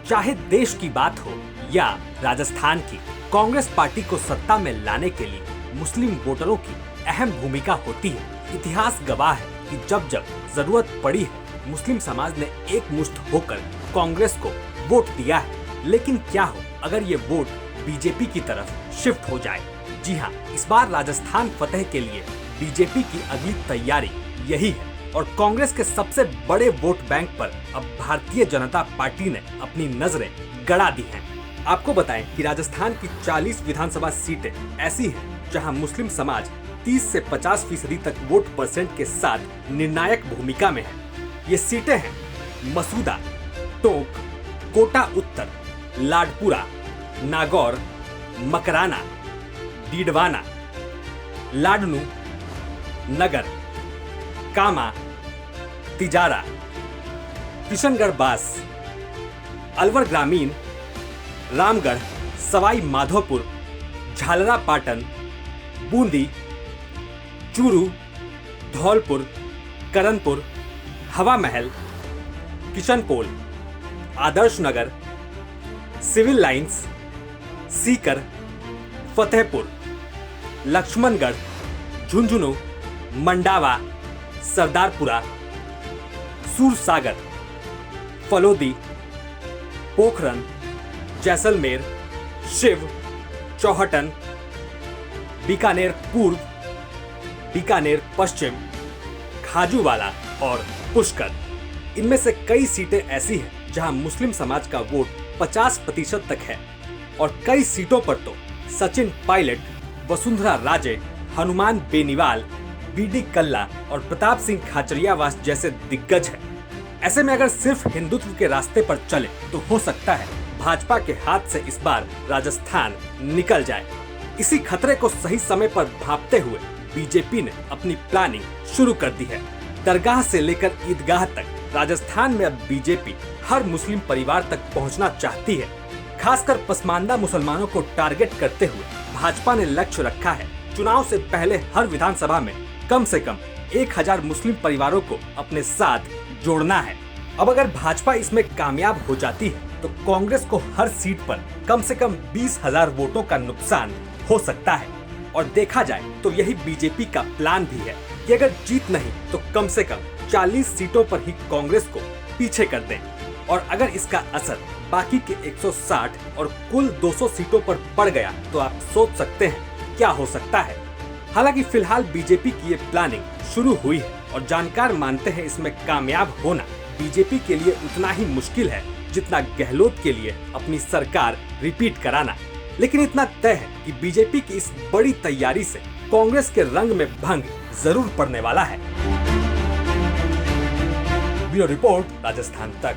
चाहे देश की बात हो या राजस्थान की, कांग्रेस पार्टी को सत्ता में लाने के लिए मुस्लिम वोटरों की अहम भूमिका होती है। इतिहास गवाह है कि जब जब जरूरत पड़ी है, मुस्लिम समाज ने एकमुश्त होकर कांग्रेस को वोट दिया है। लेकिन क्या हो अगर ये वोट बीजेपी की तरफ शिफ्ट हो जाए? जी हाँ, इस बार राजस्थान फतेह के लिए बीजेपी की अगली तैयारी यही है और कांग्रेस के सबसे बड़े वोट बैंक पर अब भारतीय जनता पार्टी ने अपनी नजरें गड़ा दी हैं। आपको बताएं कि राजस्थान की 40 विधानसभा सीटें ऐसी हैं जहां मुस्लिम समाज 30 से 50% तक वोट परसेंट के साथ निर्णायक भूमिका में है। ये सीटें हैं मसूदा, टोंक, कोटा उत्तर, लाडपुरा, नागौर, मकराना, डीडवाना, लाडनू, नगर, कामा, तिजारा, किशनगढ़ बास, अलवर ग्रामीण, रामगढ़, सवाई माधोपुर, झालरा पाटन, बूंदी, चूरू, धौलपुर, करनपुर, हवा महल, किशनपोल, आदर्श नगर, सिविल लाइंस, सीकर, फतेहपुर, लक्ष्मणगढ़, झुंझुनू, मंडावा, सरदारपुरा, सूरसागर, फलोदी, पोखरन, जैसलमेर, शिव, चौहटन, बीकानेर पूर्व, बीकानेर पश्चिम, खाजूवाला और पुष्कर। इनमें से कई सीटें ऐसी हैं जहां मुस्लिम समाज का वोट 50% तक है और कई सीटों पर तो सचिन पायलट, वसुंधरा राजे, हनुमान बेनीवाल, बीडी कल्ला और प्रताप सिंह खाचरियावास जैसे दिग्गज हैं। ऐसे में अगर सिर्फ हिंदुत्व के रास्ते पर चले तो हो सकता है भाजपा के हाथ से इस बार राजस्थान निकल जाए। इसी खतरे को सही समय पर भांपते हुए बीजेपी ने अपनी प्लानिंग शुरू कर दी है। दरगाह से लेकर ईदगाह तक राजस्थान में अब बीजेपी हर मुस्लिम परिवार तक पहुंचना चाहती है। खासकर पसमानदा मुसलमानों को टारगेट करते हुए भाजपा ने लक्ष्य रखा है चुनाव से पहले हर विधानसभा में कम से कम 1000 मुस्लिम परिवारों को अपने साथ जोड़ना है। अब अगर भाजपा इसमें कामयाब हो जाती है तो कांग्रेस को हर सीट पर कम से कम 20,000 वोटों का नुकसान हो सकता है। और देखा जाए तो यही बीजेपी का प्लान भी है कि अगर जीत नहीं तो कम से कम 40 सीटों पर ही कांग्रेस को पीछे कर दें। और अगर इसका असर बाकी के 160 और कुल 200 सीटों पर पड़ गया तो आप सोच सकते हैं क्या हो सकता है। हालांकि फिलहाल बीजेपी की ये प्लानिंग शुरू हुई है और जानकार मानते हैं इसमें कामयाब होना बीजेपी के लिए उतना ही मुश्किल है जितना गहलोत के लिए अपनी सरकार रिपीट कराना। लेकिन इतना तय है कि बीजेपी की इस बड़ी तैयारी से कांग्रेस के रंग में भंग जरूर पड़ने वाला है। ब्यूरो रिपोर्ट, राजस्थान तक।